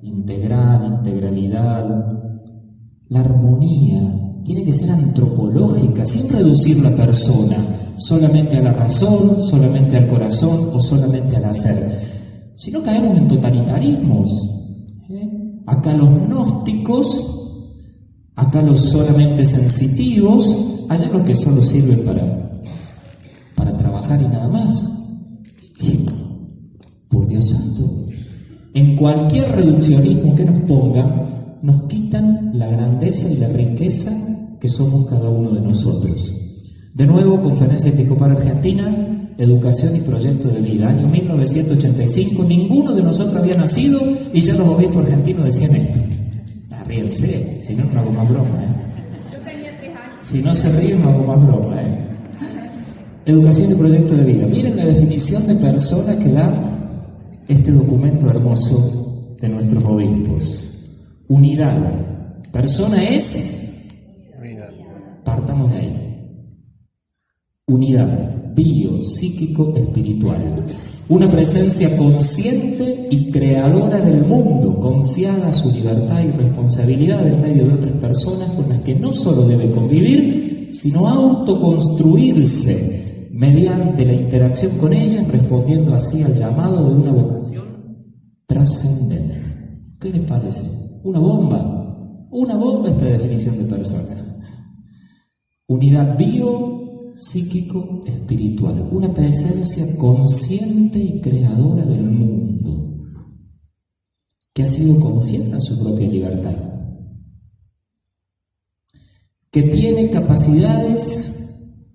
integral, integralidad, la armonía tiene que ser antropológica, sin reducir la persona solamente a la razón, solamente al corazón o solamente al hacer. Si no caemos en totalitarismos. Acá los gnósticos, acá los solamente sensitivos, allá los que solo sirven para trabajar y nada más. Y, por Dios santo, en cualquier reduccionismo que nos pongan, nos quitan la grandeza y la riqueza que somos cada uno de nosotros. De nuevo, Conferencia Episcopal Argentina, Educación y Proyecto de Vida, año 1985, ninguno de nosotros había nacido y ya los obispos argentinos decían esto. Ríense, si no, no hago más broma, Yo tenía 3 años. Si no se ríen, no hago más broma, Educación y Proyecto de Vida. Miren la definición de persona que da este documento hermoso de nuestros obispos. Unidad. Persona es... Partamos de ahí. Unidad. Bio, psíquico, espiritual. Una presencia consciente y creadora del mundo, confiada a su libertad y responsabilidad en medio de otras personas con las que no solo debe convivir, sino autoconstruirse mediante la interacción con ellas, respondiendo así al llamado de una vocación trascendente. ¿Qué les parece? Una bomba esta definición de persona. Unidad bio, psíquico, espiritual, una presencia consciente y creadora del mundo, que ha sido confiada a su propia libertad, que tiene capacidades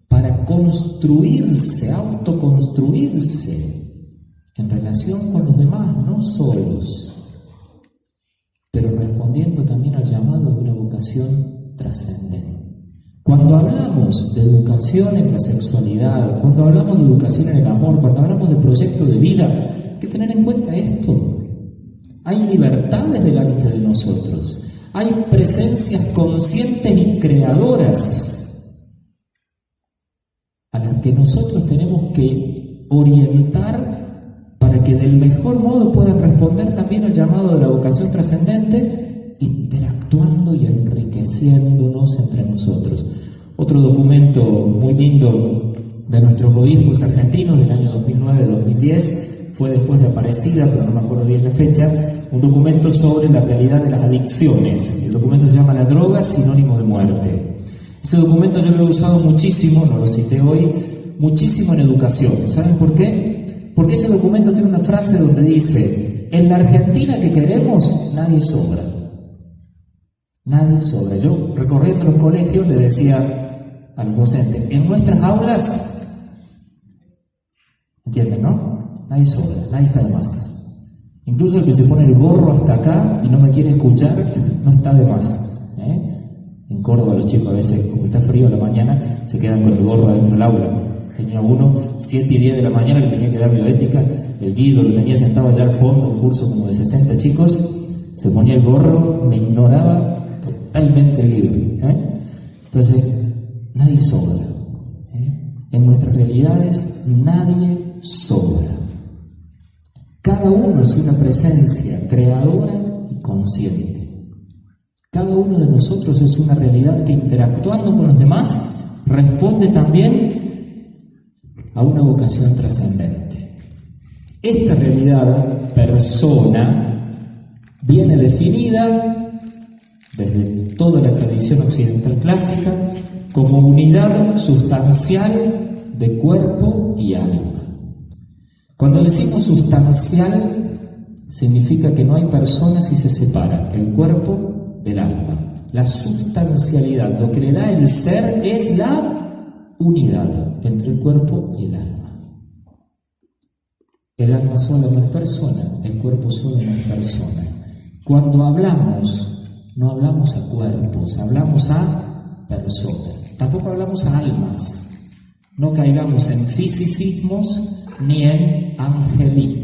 para construirse, autoconstruirse en relación con los demás, no solos, pero respondiendo también al llamado de una vocación trascendente. Cuando hablamos de educación en la sexualidad, cuando hablamos de educación en el amor, cuando hablamos de proyecto de vida, hay que tener en cuenta esto. Hay libertades delante de nosotros, hay presencias conscientes y creadoras a las que nosotros tenemos que orientar para que del mejor modo puedan responder también al llamado de la vocación trascendente, interactuando y enriqueciéndonos entre nosotros. Otro documento muy lindo de nuestros obispos argentinos del año 2009-2010, fue después de Aparecida, pero no me acuerdo bien la fecha, un documento sobre la realidad de las adicciones. El documento se llama La droga, sinónimo de muerte. Ese documento yo lo he usado muchísimo, no lo cité hoy, muchísimo en educación. ¿Saben por qué? Porque ese documento tiene una frase donde dice: en la Argentina que queremos, nadie sobra. Nadie sobra. Yo, recorriendo los colegios, le decía a los docentes, en nuestras aulas, ¿entienden, no? Nadie sobra, nadie está de más. Incluso el que se pone el gorro hasta acá y no me quiere escuchar, no está de más. En Córdoba los chicos a veces, como está frío a la mañana, se quedan con el gorro adentro del aula. Tenía uno, 7 y 10 de la mañana, que tenía que dar bioética, el Guido lo tenía sentado allá al fondo, un curso como de 60 chicos, se ponía el gorro, me ignoraba totalmente el Guido. Entonces, nadie sobra. En nuestras realidades, nadie sobra. Cada uno es una presencia creadora y consciente. Cada uno de nosotros es una realidad que, interactuando con los demás, responde también a una vocación trascendente. Esta realidad, persona, viene definida desde toda la tradición occidental clásica como unidad sustancial de cuerpo y alma. Cuando decimos sustancial, significa que no hay persona si se separa el cuerpo del alma. La sustancialidad, lo que le da el ser, es la unidad entre el cuerpo y el alma. El alma sola no es persona, el cuerpo solo no es persona. Cuando hablamos, no hablamos a cuerpos, hablamos a personas. Tampoco hablamos a almas. No caigamos en fisicismos ni en angelismo.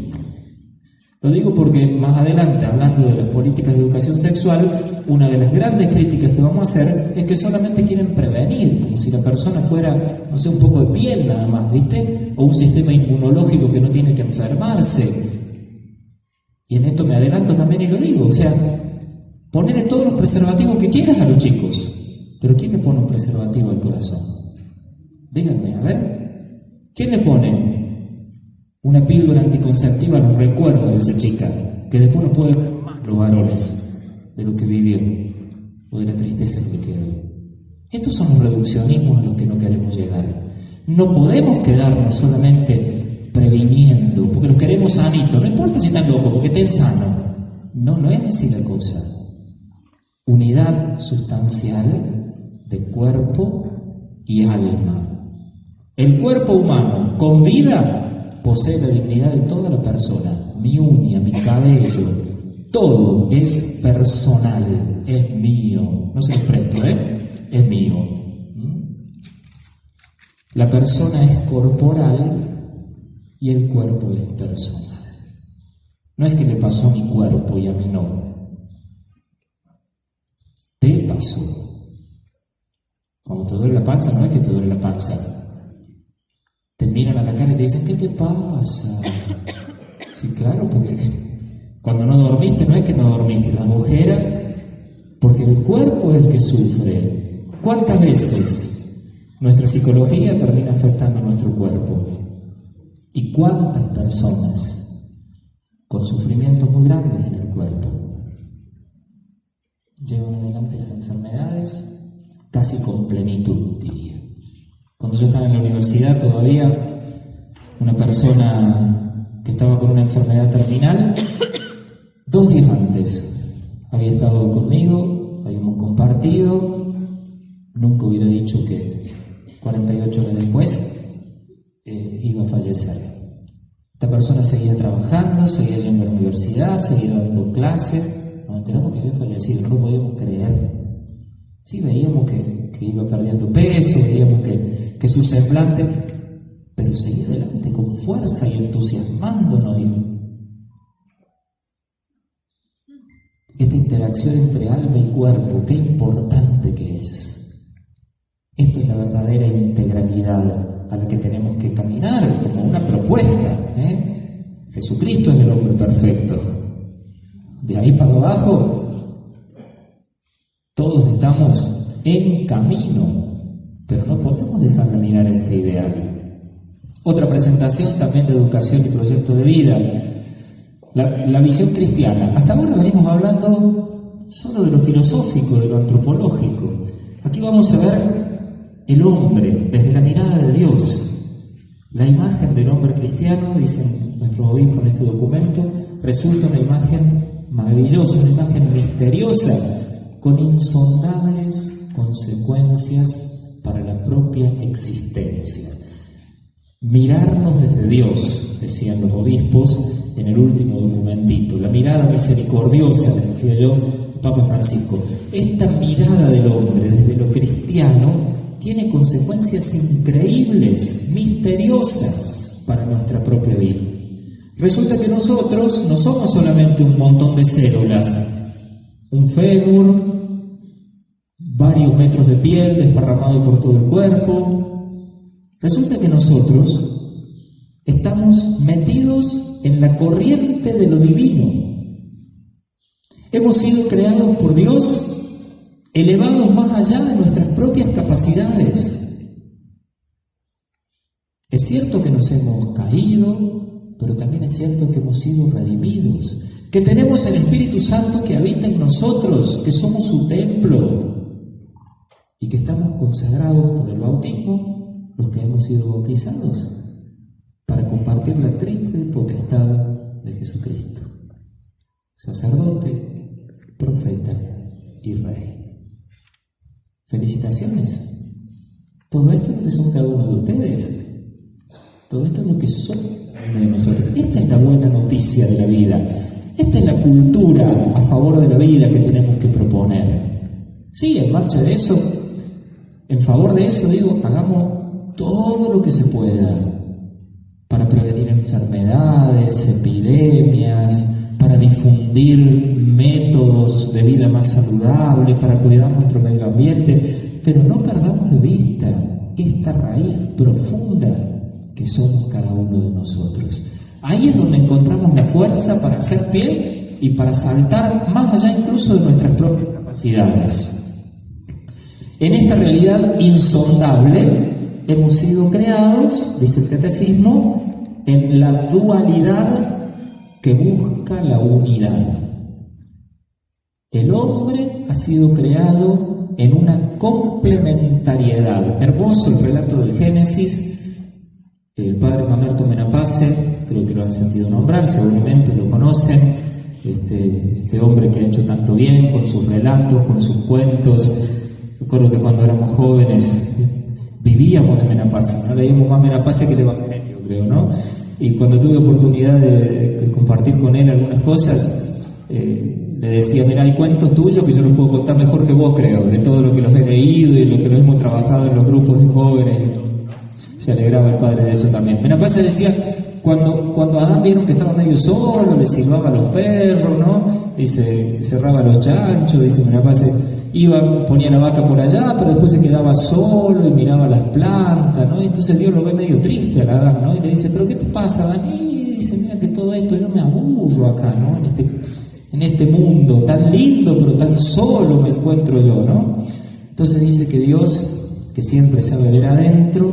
Lo digo porque más adelante, hablando de las políticas de educación sexual, una de las grandes críticas que vamos a hacer es que solamente quieren prevenir, como si la persona fuera, no sé, un poco de piel nada más, ¿viste? O un sistema inmunológico que no tiene que enfermarse. Y en esto me adelanto también y lo digo, o sea, ponerle todos los preservativos que quieras a los chicos, pero ¿quién le pone un preservativo al corazón? Díganme, a ver, ¿quién le pone una píldora anticonceptiva a los recuerdos de esa chica, que después no puede ver más los varones de lo que vivió o de la tristeza que le quedó? Estos son los reduccionismos a los que no queremos llegar. No podemos quedarnos solamente previniendo, porque los queremos sanitos, no importa si están locos, porque estén sanos. No es así la cosa. Unidad sustancial de cuerpo y alma. El cuerpo humano con vida posee la dignidad de toda la persona. Mi uña, mi cabello, todo es personal, es mío. No se los presto, es mío. La persona es corporal y el cuerpo es personal. No es que le pasó a mi cuerpo y a mí no. Te pasó. Cuando te duele la panza, no es que te duele la panza. Te miran a la cara y te dicen, ¿qué te pasa? Sí, claro, porque cuando no dormiste, no es que no dormiste, las ojeras, porque el cuerpo es el que sufre. ¿Cuántas veces nuestra psicología termina afectando a nuestro cuerpo? ¿Y cuántas personas con sufrimientos muy grandes en el cuerpo llevan adelante las enfermedades casi con plenitud, diría? Cuando yo estaba en la universidad todavía, una persona que estaba con una enfermedad terminal, 2 días antes había estado conmigo, habíamos compartido. Nunca hubiera dicho que 48 horas después iba a fallecer. Esta persona seguía trabajando, seguía yendo a la universidad, seguía dando clases. Nos enteramos que había fallecido, no lo podíamos creer. Sí, veíamos que iba perdiendo peso, veíamos que su semblante, pero seguía adelante con fuerza y entusiasmándonos. Esta interacción entre alma y cuerpo, qué importante que es. Esto es la verdadera integralidad a la que tenemos que caminar como una propuesta. Jesucristo es el hombre perfecto. De ahí para abajo, todos estamos en camino, pero no podemos dejar de mirar ese ideal. Otra presentación también de educación y proyecto de vida. La visión cristiana. Hasta ahora venimos hablando solo de lo filosófico, de lo antropológico. Aquí vamos a ver el hombre desde la mirada de Dios. La imagen del hombre cristiano, dicen nuestros obispos en este documento, resulta una imagen maravillosa, una imagen misteriosa, con insondables consecuencias para la propia existencia. Mirarnos desde Dios, decían los obispos en el último documentito, la mirada misericordiosa, les decía yo, Papa Francisco. Esta mirada del hombre desde lo cristiano tiene consecuencias increíbles, misteriosas para nuestra propia vida. Resulta que nosotros no somos solamente un montón de células, un fémur, varios metros de piel desparramado por todo el cuerpo. Resulta que nosotros estamos metidos en la corriente de lo divino. Hemos sido creados por Dios, elevados más allá de nuestras propias capacidades. Es cierto que nos hemos caído, pero también es cierto que hemos sido redimidos, que tenemos el Espíritu Santo que habita en nosotros, que somos su templo y que estamos consagrados por el bautismo, los que hemos sido bautizados, para compartir la triple potestad de Jesucristo: sacerdote, profeta y rey. Felicitaciones. Todo esto es lo que son cada uno de ustedes. Todo esto es lo que son cada uno de nosotros. Esta es la buena noticia de la vida. Esta es la cultura a favor de la vida que tenemos que proponer. Sí, en marcha de eso, en favor de eso, digo, hagamos todo lo que se pueda para prevenir enfermedades, epidemias, para difundir métodos de vida más saludable, para cuidar nuestro medio ambiente, pero no perdamos de vista esta raíz profunda que somos cada uno de nosotros. Ahí es donde encontramos la fuerza para hacer pie y para saltar más allá incluso de nuestras propias capacidades. En esta realidad insondable hemos sido creados, dice el catecismo, en la dualidad que busca la unidad. El hombre ha sido creado en una complementariedad. Hermoso el relato del Génesis. El padre Mamerto Menapace, creo que lo han sentido nombrar, seguramente lo conocen, este hombre que ha hecho tanto bien con sus relatos, con sus cuentos. Recuerdo que cuando éramos jóvenes vivíamos de Menapace, ¿no? Leímos más Menapace que el Evangelio, creo, ¿no? Y cuando tuve oportunidad de compartir con él algunas cosas, le decía, mira, hay cuentos tuyos que yo los puedo contar mejor que vos, creo, de todo lo que los he leído y lo que los hemos trabajado en los grupos de jóvenes. Se alegraba el padre de eso también. Menapace decía, cuando Adán vieron que estaba medio solo, le silbaba a los perros, ¿no? Y se cerraba a los chanchos, dice Menapace, ponía la vaca por allá, pero después se quedaba solo y miraba las plantas, ¿no? Y entonces Dios lo ve medio triste a Adán, ¿no? Y le dice, ¿pero qué te pasa, Adán? Y dice, mira que todo esto, yo me aburro acá, ¿no? En este mundo tan lindo, pero tan solo me encuentro yo, ¿no? Entonces dice que Dios, que siempre sabe ver adentro,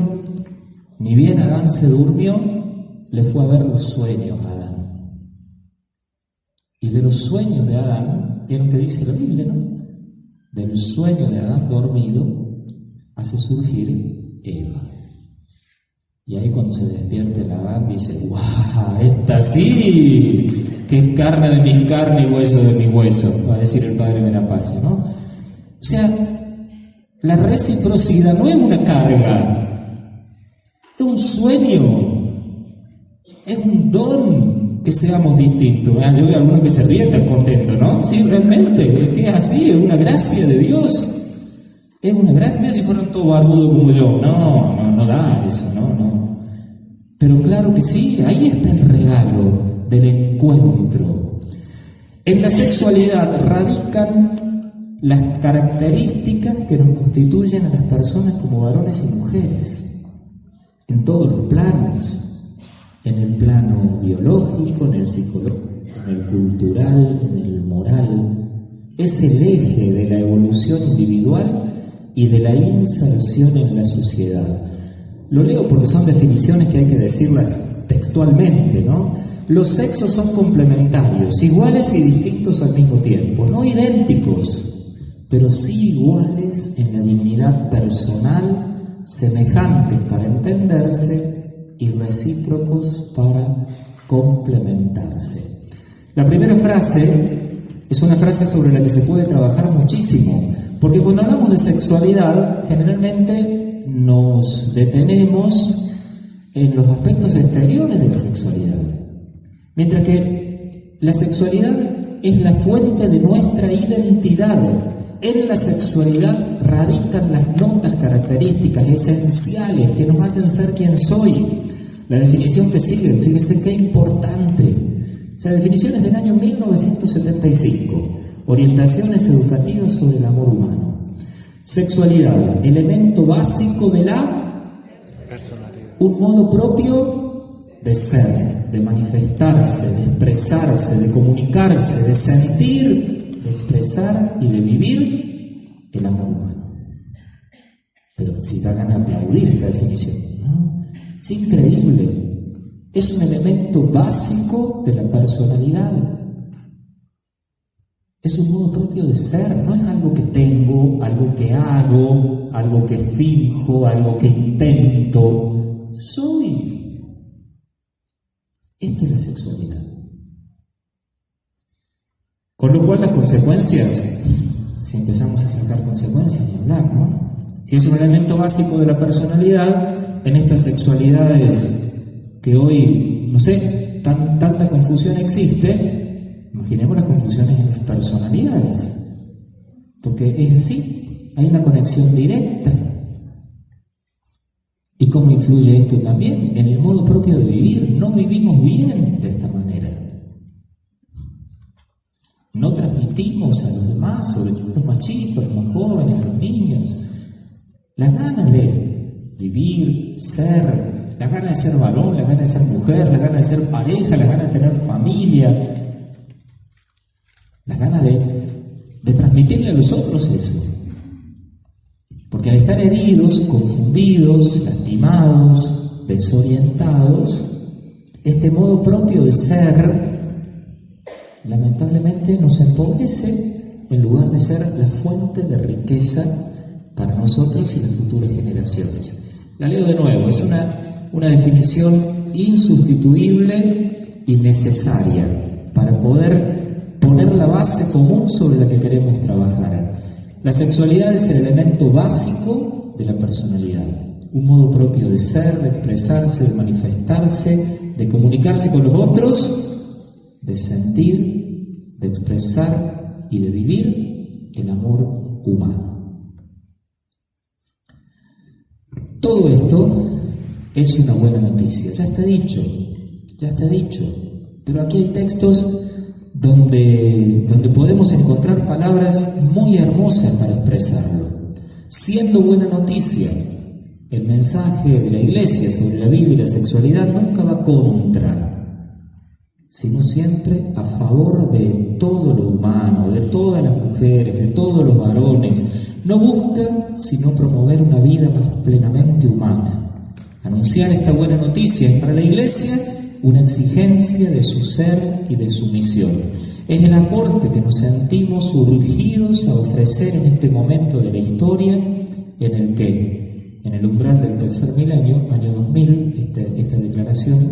ni bien Adán se durmió, le fue a ver los sueños a Adán. Y de los sueños de Adán, ¿vieron que dice la Biblia, no? Del sueño de Adán dormido hace surgir Eva. Y ahí cuando se despierta el Adán dice, ¡guau! ¡Esta sí! Que es carne de mis carnes y hueso de mis huesos, va a decir el padre Menapace, ¿no? O sea, la reciprocidad no es una carga, es un sueño, es un don que seamos distintos. Yo veo a algunos que se ríen tan contentos, ¿no? Sí, realmente, es que es así, es una gracia de Dios. Es una gracia. Mira si fueran todos barbudos como yo. No da eso, no. Pero claro que sí, ahí está el regalo del encuentro. En la sexualidad radican las características que nos constituyen a las personas como varones y mujeres. En todos los planos, en el plano biológico, en el psicológico, en el cultural, en el moral, es el eje de la evolución individual y de la inserción en la sociedad. Lo leo porque son definiciones que hay que decirlas textualmente, ¿no? Los sexos son complementarios, iguales y distintos al mismo tiempo, no idénticos, pero sí iguales en la dignidad personal, semejantes para entenderse y recíprocos para complementarse. La primera frase es una frase sobre la que se puede trabajar muchísimo, porque cuando hablamos de sexualidad, generalmente nos detenemos en los aspectos exteriores de la sexualidad, mientras que la sexualidad es la fuente de nuestra identidad. En la sexualidad radican las notas características esenciales que nos hacen ser quien soy. La definición que sigue, fíjense qué importante. Esa definición es del año 1975. Orientaciones educativas sobre el amor humano. Sexualidad, elemento básico de la personalidad. Un modo propio de ser, de manifestarse, de expresarse, de comunicarse, de sentir, de expresar y de vivir el amor humano. Pero si da ganas de aplaudir esta definición, ¿no? Es increíble. Es un elemento básico de la personalidad. Es un modo propio de ser, no es algo que tengo, algo que hago, algo que finjo, algo que intento. Soy. Esta es la sexualidad. Con lo cual las consecuencias, si empezamos a sacar consecuencias, ni hablar, ¿no? Si es un elemento básico de la personalidad, en estas sexualidades que hoy, no sé, tanta confusión existe, imaginemos las confusiones en las personalidades, porque es así, hay una conexión directa. ¿Y cómo influye esto también? En el modo propio de vivir. No vivimos bien de esta manera. No transmitimos a los demás, sobre todo a los más chicos, a los más jóvenes, a los niños, las ganas de vivir, ser, las ganas de ser varón, las ganas de ser mujer, las ganas de ser pareja, las ganas de tener familia, las ganas de transmitirle a los otros eso. Porque al estar heridos, confundidos, lastimados, desorientados, este modo propio de ser, lamentablemente nos empobrece en lugar de ser la fuente de riqueza para nosotros y las futuras generaciones. La leo de nuevo, es una definición insustituible y necesaria para poder poner la base común sobre la que queremos trabajar. La sexualidad es el elemento básico de la personalidad, un modo propio de ser, de expresarse, de manifestarse, de comunicarse con los otros, de sentir, de expresar y de vivir el amor humano. Todo esto es una buena noticia, ya está dicho, pero aquí hay textos donde podemos encontrar palabras muy hermosas para expresarlo. Siendo buena noticia, el mensaje de la Iglesia sobre la vida y la sexualidad nunca va contra, sino siempre a favor de todo lo humano, de todas las mujeres, de todos los varones. No busca sino promover una vida más plenamente humana. Anunciar esta buena noticia es para la Iglesia una exigencia de su ser y de su misión. Es el aporte que nos sentimos urgidos a ofrecer en este momento de la historia en el que, en el umbral del tercer milenio, año 2000, esta declaración,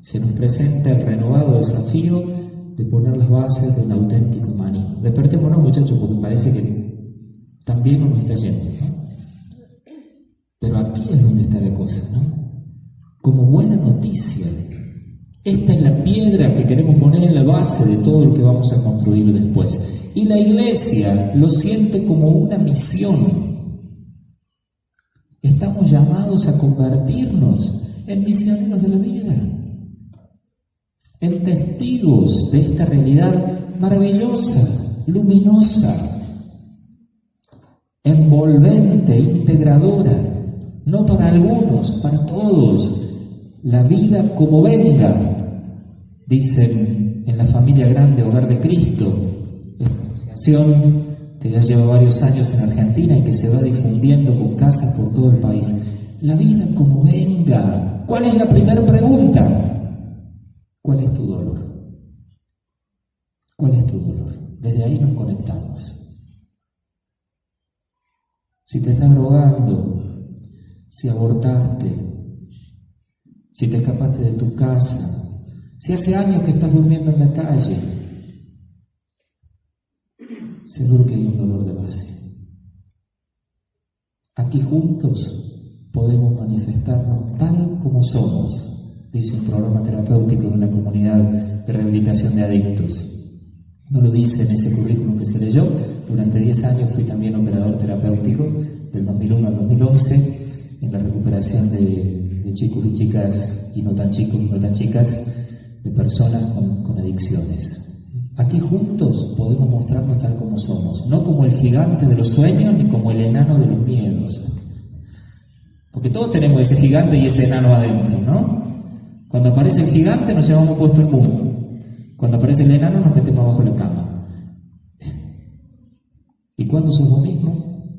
se nos presenta el renovado desafío de poner las bases de un auténtico humanismo. Despertémonos, muchachos, porque parece que también nos está yendo, ¿no? Pero aquí es donde está la cosa, ¿no? Como buena noticia, esta es la piedra que queremos poner en la base de todo lo que vamos a construir después. Y la Iglesia lo siente como una misión. Estamos llamados a convertirnos en misioneros de la vida, en testigos de esta realidad maravillosa, luminosa, envolvente, integradora, no para algunos, para todos. La vida como venga, dicen en la familia grande Hogar de Cristo, esta asociación que ya lleva varios años en Argentina y que se va difundiendo con casas por todo el país. La vida como venga. ¿Cuál es la primera pregunta? ¿Cuál es tu dolor? ¿Cuál es tu dolor? Desde ahí nos conectamos. Si te estás drogando, si abortaste, si te escapaste de tu casa, si hace años que estás durmiendo en la calle, seguro que hay un dolor de base. Aquí juntos podemos manifestarnos tal como somos, dice un programa terapéutico de una comunidad de rehabilitación de adictos. No lo dice en ese currículum que se leyó. Durante 10 años fui también operador terapéutico, del 2001 al 2011, en la recuperación de chicos y chicas, y no tan chicos y no tan chicas, de personas con adicciones. Aquí juntos podemos mostrarnos tal como somos, no como el gigante de los sueños ni como el enano de los miedos. Porque todos tenemos ese gigante y ese enano adentro, ¿no? Cuando aparece el gigante nos llevamos puesto el mundo. Cuando aparece el enano nos metemos bajo la cama. ¿Y cuándo sos vos mismo?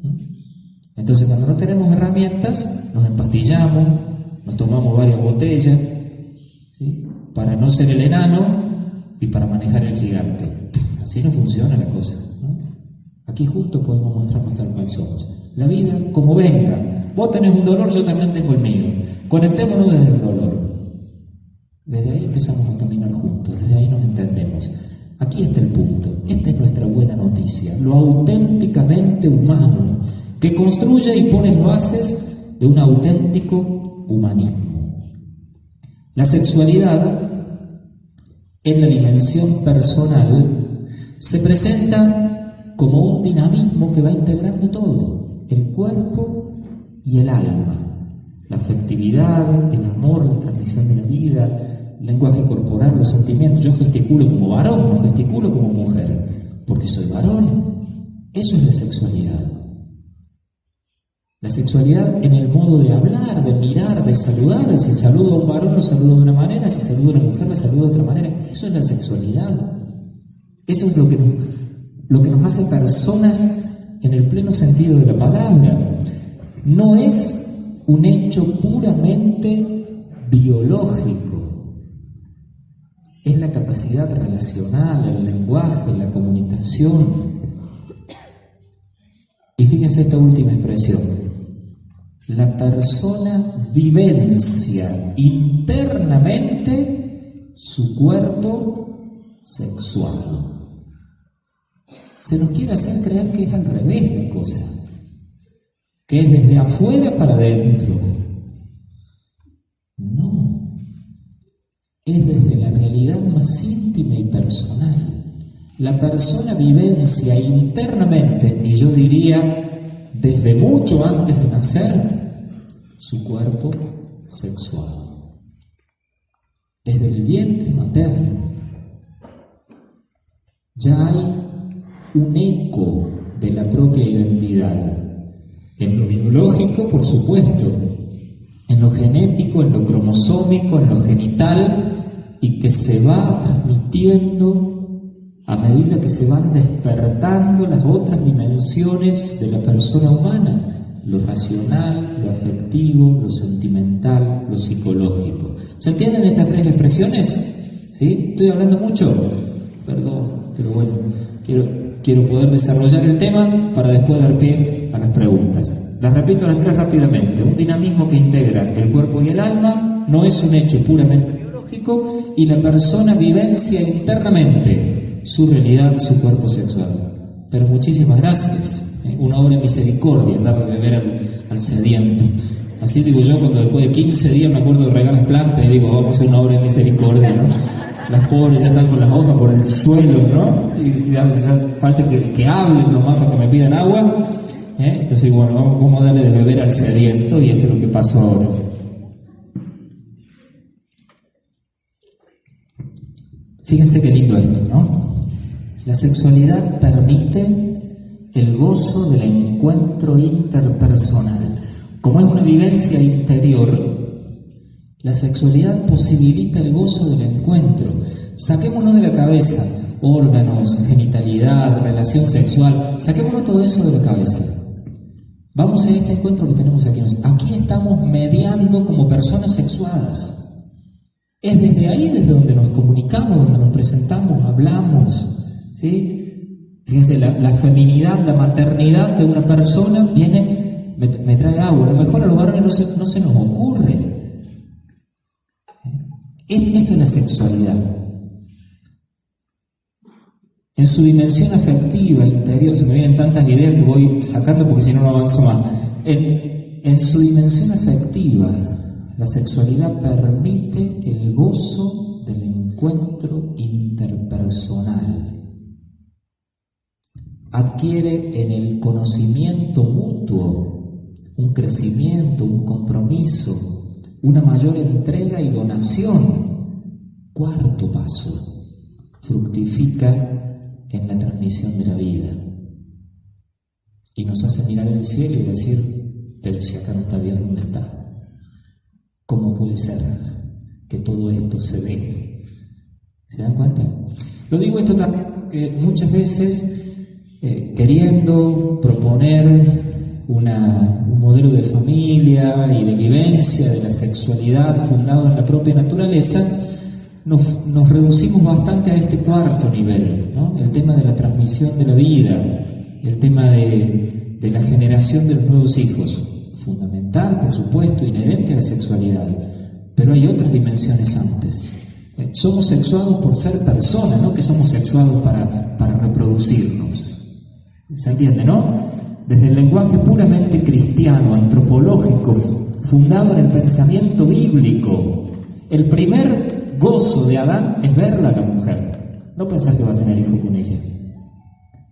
Entonces cuando no tenemos herramientas, nos empastillamos, nos tomamos varias botellas, ¿sí?, para no ser el enano y para manejar el gigante. Así no funciona la cosa, ¿no? Aquí juntos podemos mostrarnos tal cual somos. La vida como venga. Vos tenés un dolor, yo también tengo el mío. Conectémonos desde el dolor. Desde ahí empezamos a caminar juntos, desde ahí nos entendemos. Aquí está el punto. Esta es nuestra buena noticia. Lo auténticamente humano, que construye y pone las bases de un auténtico humanismo. La sexualidad, en la dimensión personal, se presenta como un dinamismo que va integrando todo, el cuerpo y el alma, la afectividad, el amor, la transmisión de la vida, el lenguaje corporal, los sentimientos. Yo gesticulo como varón, no gesticulo como mujer, porque soy varón. Eso es la sexualidad. La sexualidad en el modo de hablar, de mirar, de saludar. Si saludo a un varón, lo saludo de una manera. Si saludo a una mujer, la saludo de otra manera. Eso es la sexualidad. Eso es lo que nos hace personas en el pleno sentido de la palabra. No es un hecho puramente biológico. Es la capacidad relacional, el lenguaje, la comunicación. Y fíjense esta última expresión. La persona vivencia internamente su cuerpo sexual. Se nos quiere hacer creer que es al revés la cosa, que es desde afuera para adentro. No, es desde la realidad más íntima y personal. La persona vivencia internamente, y yo diría desde mucho antes de nacer, su cuerpo sexual. Desde el vientre materno ya hay un eco de la propia identidad. En lo biológico, por supuesto, en lo genético, en lo cromosómico, en lo genital, y que se va transmitiendo a medida que se van despertando las otras dimensiones de la persona humana, lo racional, lo afectivo, lo sentimental, lo psicológico. ¿Se entienden estas tres expresiones? ¿Sí? ¿Estoy hablando mucho? Perdón, pero bueno, quiero poder desarrollar el tema para después dar pie a las preguntas. Las repito las tres rápidamente. Un dinamismo que integra el cuerpo y el alma, no es un hecho puramente biológico, y la persona vivencia internamente su realidad, su cuerpo sexual. Pero muchísimas gracias. Una obra de misericordia, dar de beber al sediento. Así digo yo, cuando después de 15 días me acuerdo de regar las plantas y digo, vamos a hacer una obra de misericordia, ¿no? Las pobres ya están con las hojas por el suelo, ¿no? Y ya falta que hablen nomás para que me pidan agua. Entonces, bueno, vamos a darle de beber al sediento, y esto es lo que pasó ahora. Fíjense qué lindo esto, ¿no? La sexualidad permite el gozo del encuentro interpersonal. Como es una vivencia interior, la sexualidad posibilita el gozo del encuentro. Saquémonos de la cabeza órganos, genitalidad, relación sexual, saquémonos todo eso de la cabeza. Vamos a este encuentro que tenemos aquí. Aquí estamos mediando como personas sexuadas. Es desde ahí desde donde nos comunicamos, donde nos presentamos, hablamos, ¿sí? Fíjense, la feminidad, la maternidad de una persona viene, me trae agua. A lo mejor a los varones no se nos ocurre. Esto es la sexualidad. En su dimensión afectiva, interior, se me vienen tantas ideas que voy sacando porque si no avanzo más. En su dimensión afectiva, la sexualidad permite el gozo del encuentro interpersonal. Adquiere en el conocimiento mutuo un crecimiento, un compromiso, una mayor entrega y donación. Cuarto paso, fructifica en la transmisión de la vida. Y nos hace mirar el cielo y decir, pero si acá no está Dios, ¿dónde está? ¿Cómo puede ser que todo esto se dé? ¿Se dan cuenta? Lo digo esto también porque muchas veces queriendo proponer un modelo de familia y de vivencia de la sexualidad fundado en la propia naturaleza, nos reducimos bastante a este cuarto nivel, ¿no? El tema de la transmisión de la vida, el tema de la generación de los nuevos hijos, fundamental, por supuesto, inherente a la sexualidad, pero hay otras dimensiones antes. Somos sexuados por ser personas, no que somos sexuados para reproducirnos. ¿Se entiende, no? Desde el lenguaje puramente cristiano, antropológico, fundado en el pensamiento bíblico, el primer gozo de Adán es verla a la mujer, no pensar que va a tener hijo con ella.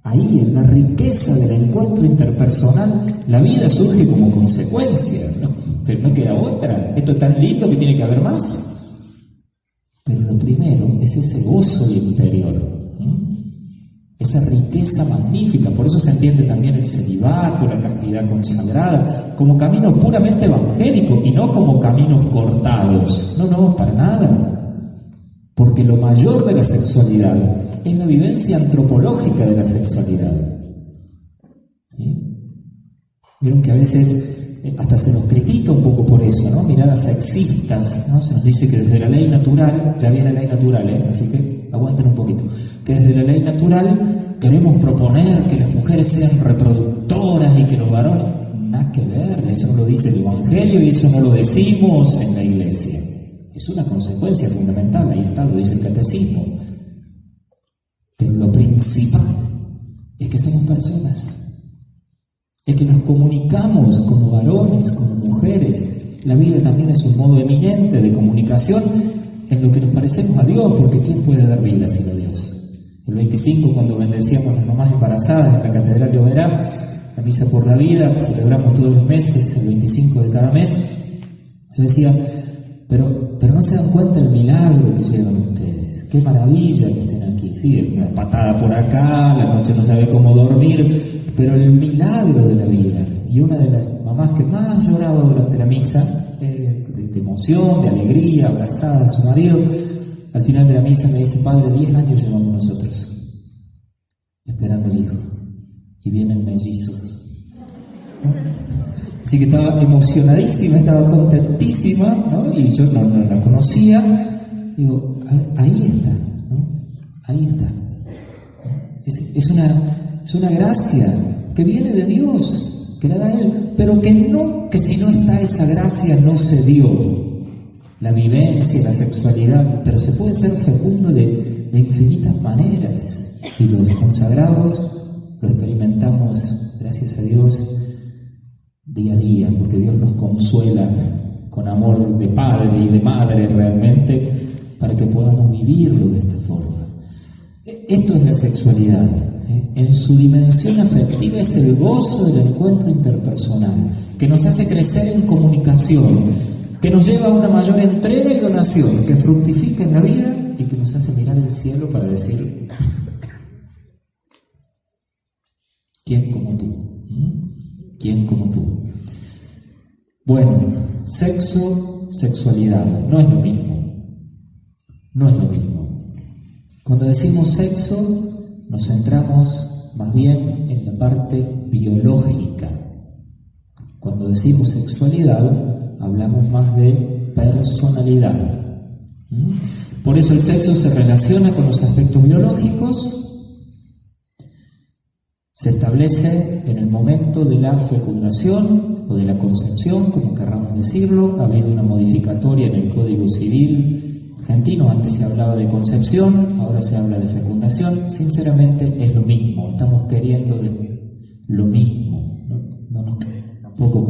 Ahí, en la riqueza del encuentro interpersonal, la vida surge como consecuencia, ¿no? Pero no queda otra. Esto es tan lindo que tiene que haber más. Pero lo primero es ese gozo interior. esa riqueza magnífica. Por eso se entiende también el celibato, la castidad consagrada, como caminos puramente evangélicos y no como caminos cortados. No, para nada. Porque lo mayor de la sexualidad es la vivencia antropológica de la sexualidad. ¿Sí? Vieron que a veces hasta se nos critica un poco por eso, ¿no? Miradas sexistas, ¿no? Se nos dice que desde la ley natural, ya viene ley natural, así que aguanten un poquito, que desde la ley natural queremos proponer que las mujeres sean reproductoras y que los varones... Nada que ver, eso no lo dice el Evangelio y eso no lo decimos en la Iglesia. Es una consecuencia fundamental, ahí está, lo dice el Catecismo. Pero lo principal es que somos personas. Es que nos comunicamos como varones, como mujeres. La vida también es un modo eminente de comunicación en lo que nos parecemos a Dios, porque ¿quién puede dar vida sino Dios? El 25, cuando bendecíamos a las mamás embarazadas en la Catedral de Oberá, la misa por la vida, que celebramos todos los meses, el 25 de cada mes, yo decía, pero no se dan cuenta del milagro que llevan ustedes. Qué maravilla que estén aquí. Sí, una patada por acá, la noche no sabe cómo dormir, pero el milagro de la vida. Y una de las mamás que más lloraba durante la misa, de emoción, de alegría, abrazada a su marido, al final de la misa me dice, Padre, 10 años llevamos nosotros esperando el hijo, y vienen mellizos. Así que estaba emocionadísima, estaba contentísima, ¿no? Y yo no la conocía. Digo, a ver, ahí está, ¿no? Ahí está. Es una gracia que viene de Dios, que la da Él, pero que si no está esa gracia no se dio. La vivencia, la sexualidad, pero se puede ser fecundo de infinitas maneras. Y los consagrados lo experimentamos, gracias a Dios, día a día, porque Dios nos consuela con amor de padre y de madre realmente, para que podamos vivirlo de esta forma. Esto es la sexualidad. En su dimensión afectiva es el gozo del encuentro interpersonal, que nos hace crecer en comunicación, que nos lleva a una mayor entrega y donación, que fructifica en la vida y que nos hace mirar el cielo para decir, ¿quién como tú? ¿Quién como tú? Bueno, sexo, sexualidad, no es lo mismo. No es lo mismo. Cuando decimos sexo, nos centramos más bien en la parte biológica. Cuando decimos sexualidad, hablamos más de personalidad. Por eso el sexo se relaciona con los aspectos biológicos. Se establece en el momento de la fecundación o de la concepción, como querramos decirlo. Ha habido una modificatoria en el Código Civil argentino. Antes se hablaba de concepción, ahora se habla de fecundación. Sinceramente es lo mismo, estamos queriendo lo mismo. No nos quedemos tampoco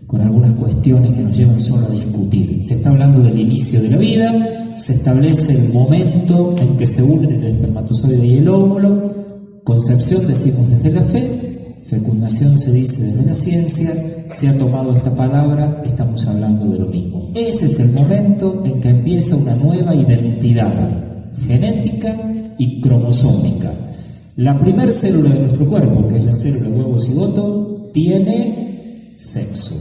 con algunas cuestiones que nos llevan solo a discutir. Se está hablando del inicio de la vida, se establece el momento en que se unen el espermatozoide y el óvulo. Concepción decimos desde la fe, fecundación se dice desde la ciencia. Se ha tomado esta palabra, estamos hablando de lo mismo. Ese es el momento en que empieza una nueva identidad genética y cromosómica. La primer célula de nuestro cuerpo, que es la célula huevo cigoto, tiene sexo,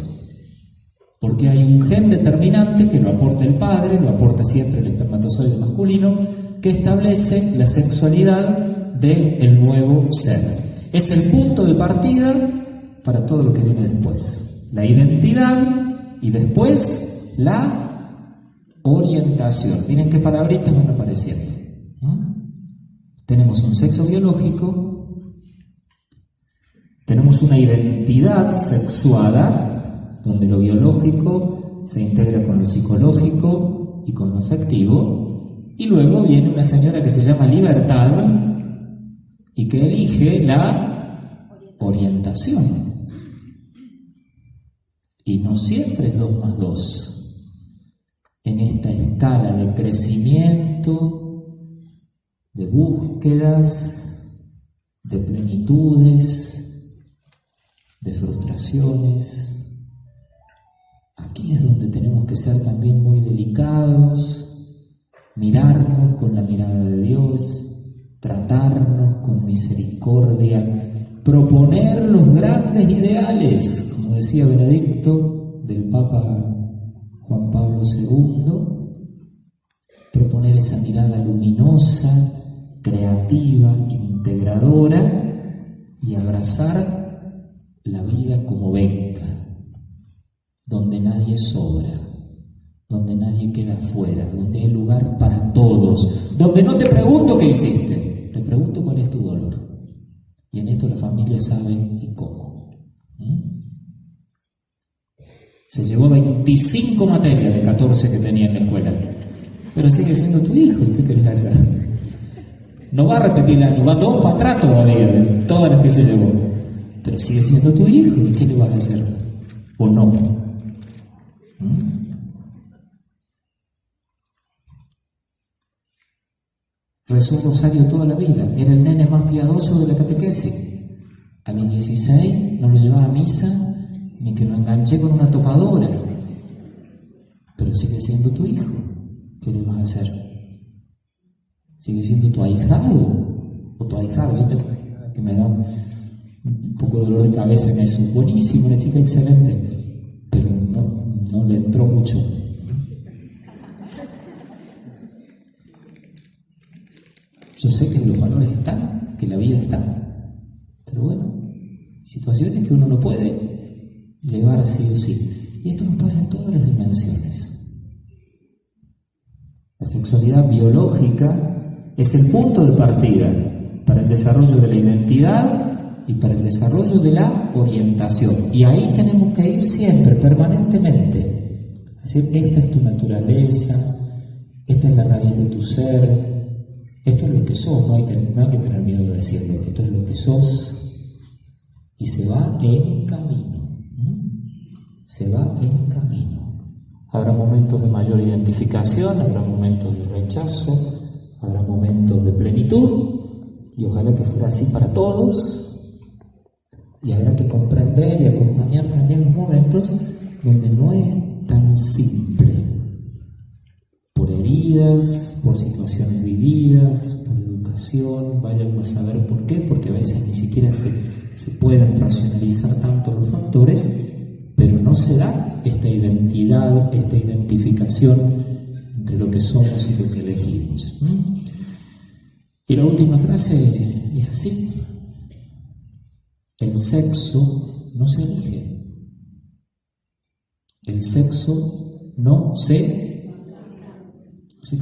porque hay un gen determinante que lo aporta el padre, lo aporta siempre el espermatozoide masculino, que establece la sexualidad del nuevo ser. Es el punto de partida para todo lo que viene después. La identidad y después la orientación. Miren qué palabritas van apareciendo. Tenemos un sexo biológico, tenemos una identidad sexuada, donde lo biológico se integra con lo psicológico y con lo afectivo, y luego viene una señora que se llama libertad, y que elige la orientación. Y no siempre es 2 más 2. En esta escala de crecimiento, de búsquedas, de plenitudes, de frustraciones, aquí es donde tenemos que ser también muy delicados, mirarnos con la mirada de Dios, tratarnos con misericordia, proponer los grandes ideales, como decía Benedicto, del Papa Juan Pablo II, proponer esa mirada luminosa, creativa, integradora y abrazar la vida como venga, donde nadie sobra, donde nadie queda afuera, donde hay lugar para todos, donde no te pregunto qué hiciste, te pregunto cuál es tu dolor. Y en esto la familia sabe y cómo. Se llevó 25 materias de 14 que tenía en la escuela, pero sigue siendo tu hijo, ¿y qué querés hacer? No va a repetir el año, va 2 para atrás todavía de todas las que se llevó, pero sigue siendo tu hijo, ¿y qué le vas a hacer? ¿O no? Rezó rosario toda la vida, era el nene más piadoso de la catequesis. A los 16 no lo llevaba a misa, ni que lo enganché con una topadora. Pero sigue siendo tu hijo. ¿Qué le vas a hacer? ¿Sigue siendo tu ahijado? ¿O tu ahijada? Yo tengo una ahijada que me da un poco de dolor de cabeza en eso. Buenísimo, una chica excelente, pero no le entró mucho. Yo sé que los valores están, que la vida está, pero bueno, situaciones que uno no puede llevar sí o sí. Y esto nos pasa en todas las dimensiones. La sexualidad biológica es el punto de partida para el desarrollo de la identidad y para el desarrollo de la orientación. Y ahí tenemos que ir siempre, permanentemente. Es decir, esta es tu naturaleza, esta es la raíz de tu ser. Esto es lo que sos, no hay que tener miedo de decirlo, esto es lo que sos y se va en camino, se va en camino. Habrá momentos de mayor identificación, habrá momentos de rechazo, habrá momentos de plenitud y ojalá que fuera así para todos y habrá que comprender y acompañar también los momentos donde no es tan simple. Por heridas, por situaciones vividas, por educación, vaya uno a saber por qué, porque a veces ni siquiera se pueden racionalizar tanto los factores, pero no se da esta identidad, esta identificación entre lo que somos y lo que elegimos. Y la última frase es así: el sexo no se elige, el sexo no se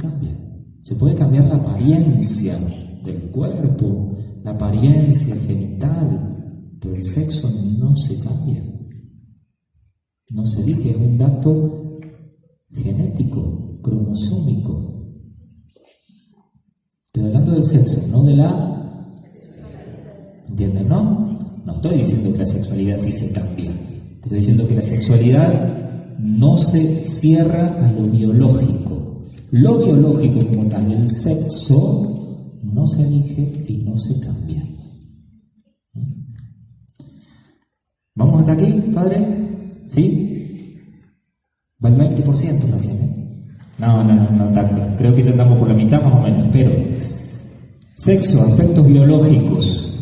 cambia. Se puede cambiar la apariencia del cuerpo, la apariencia genital, pero el sexo no se cambia. No se elige, es un dato genético, cromosómico. Estoy hablando del sexo, no de la... ¿Entienden, no? No estoy diciendo que la sexualidad sí se cambia. Estoy diciendo que la sexualidad no se cierra a lo biológico. Lo biológico como tal, el sexo, no se elige y no se cambia. ¿Vamos hasta aquí, padre? ¿Sí? Va el 20% recién, ¿eh? No tanto. Creo que ya estamos por la mitad más o menos, pero sexo, aspectos biológicos.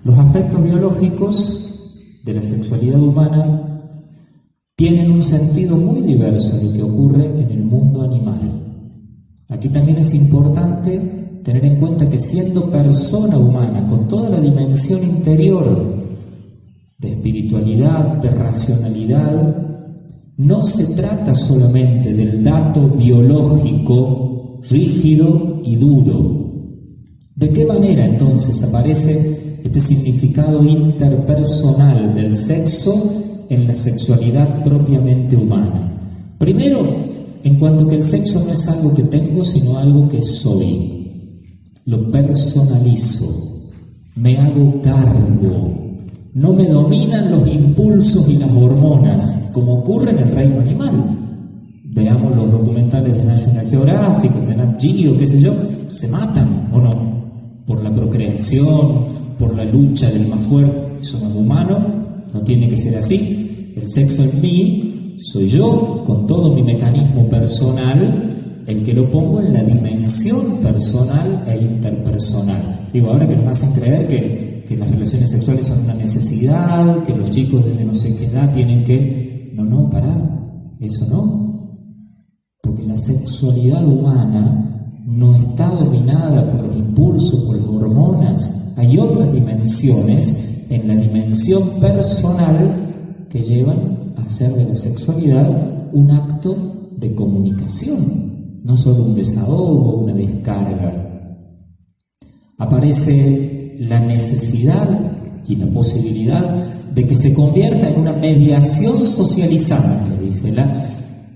Los aspectos biológicos de la sexualidad humana tienen un sentido muy diverso de lo que ocurre en el mundo animal. Aquí también es importante tener en cuenta que siendo persona humana, con toda la dimensión interior de espiritualidad, de racionalidad, no se trata solamente del dato biológico rígido y duro. ¿De qué manera entonces aparece este significado interpersonal del sexo en la sexualidad propiamente humana? Primero, en cuanto que el sexo no es algo que tengo, sino algo que soy. Lo personalizo, me hago cargo, no me dominan los impulsos y las hormonas, como ocurre en el reino animal. Veamos los documentales de National Geographic, de Nat Geo, qué sé yo, se matan, ¿o no? Por la procreación, por la lucha del más fuerte. Eso no es humano, no tiene que ser así. El sexo en mí soy yo, con todo mi mecanismo personal, el que lo pongo en la dimensión personal e interpersonal. Digo, ahora que nos hacen creer que las relaciones sexuales son una necesidad, que los chicos desde no sé qué edad tienen que... No, pará, eso no. Porque la sexualidad humana no está dominada por los impulsos, por las hormonas. Hay otras dimensiones en la dimensión personal que llevan a hacer de la sexualidad un acto de comunicación, no solo un desahogo, una descarga. Aparece la necesidad y la posibilidad de que se convierta en una mediación socializante, dice.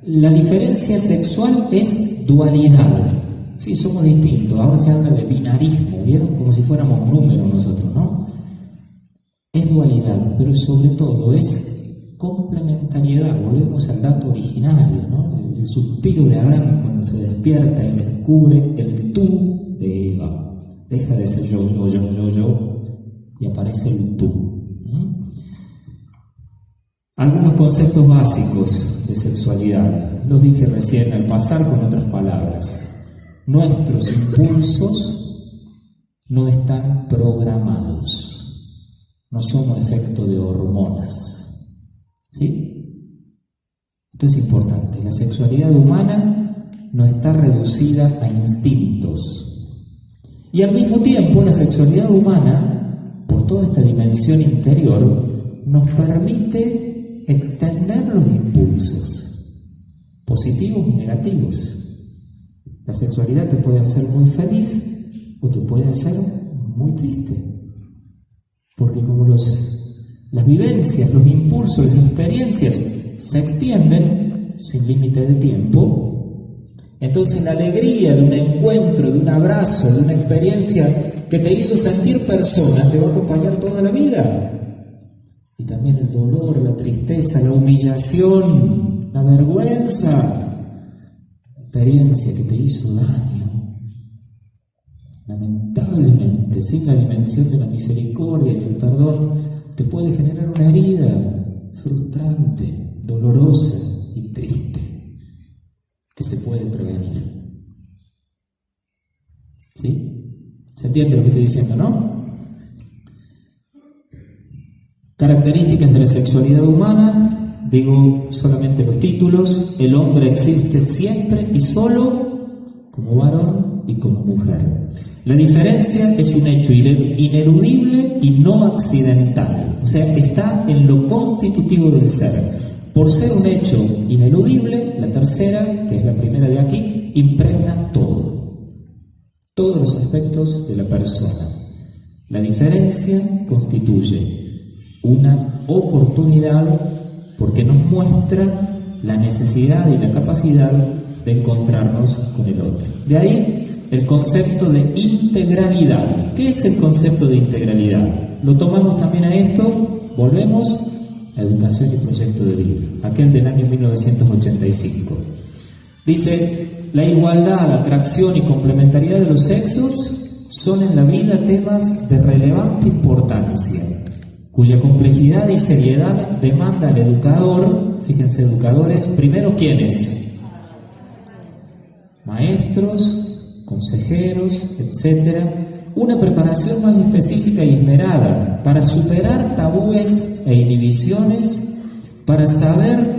La diferencia sexual es dualidad. Sí, somos distintos. Ahora se habla de binarismo, ¿vieron? Como si fuéramos números nosotros, ¿no? Es dualidad, pero sobre todo es complementariedad. Volvemos al dato originario, ¿no? El suspiro de Adán cuando se despierta y descubre el tú de Eva. Deja de ser yo, y aparece el tú. Algunos conceptos básicos de sexualidad, los dije recién al pasar con otras palabras. Nuestros impulsos no están programados, no somos efecto de hormonas. ¿Sí? Esto es importante. La sexualidad humana no está reducida a instintos. Y al mismo tiempo la sexualidad humana, por toda esta dimensión interior, nos permite extender los impulsos, positivos y negativos. La sexualidad te puede hacer muy feliz o te puede hacer muy triste. Porque como las vivencias, los impulsos, las experiencias se extienden sin límite de tiempo, entonces la alegría de un encuentro, de un abrazo, de una experiencia que te hizo sentir persona, te va a acompañar toda la vida. Y también el dolor, la tristeza, la humillación, la vergüenza, experiencia que te hizo daño, lamentablemente, sin la dimensión de la misericordia y el perdón, te puede generar una herida frustrante, dolorosa y triste, que se puede prevenir. ¿Sí? ¿Se entiende lo que estoy diciendo, no? Características de la sexualidad humana, digo solamente los títulos. El hombre existe siempre y solo como varón y como mujer. La diferencia es un hecho ineludible y no accidental, o sea, está en lo constitutivo del ser. Por ser un hecho ineludible, la tercera, que es la primera de aquí, impregna todos los aspectos de la persona. La diferencia constituye una oportunidad porque nos muestra la necesidad y la capacidad de encontrarnos con el otro. De ahí el concepto de integralidad. ¿Qué es el concepto de integralidad? Lo tomamos también a esto, volvemos a Educación y Proyecto de Vida, aquel del año 1985. Dice, la igualdad, atracción y complementariedad de los sexos son en la vida temas de relevante importancia, cuya complejidad y seriedad demanda al educador, fíjense, educadores, primero, ¿quiénes? Maestros, consejeros, etcétera, una preparación más específica y esmerada para superar tabúes e inhibiciones, para saber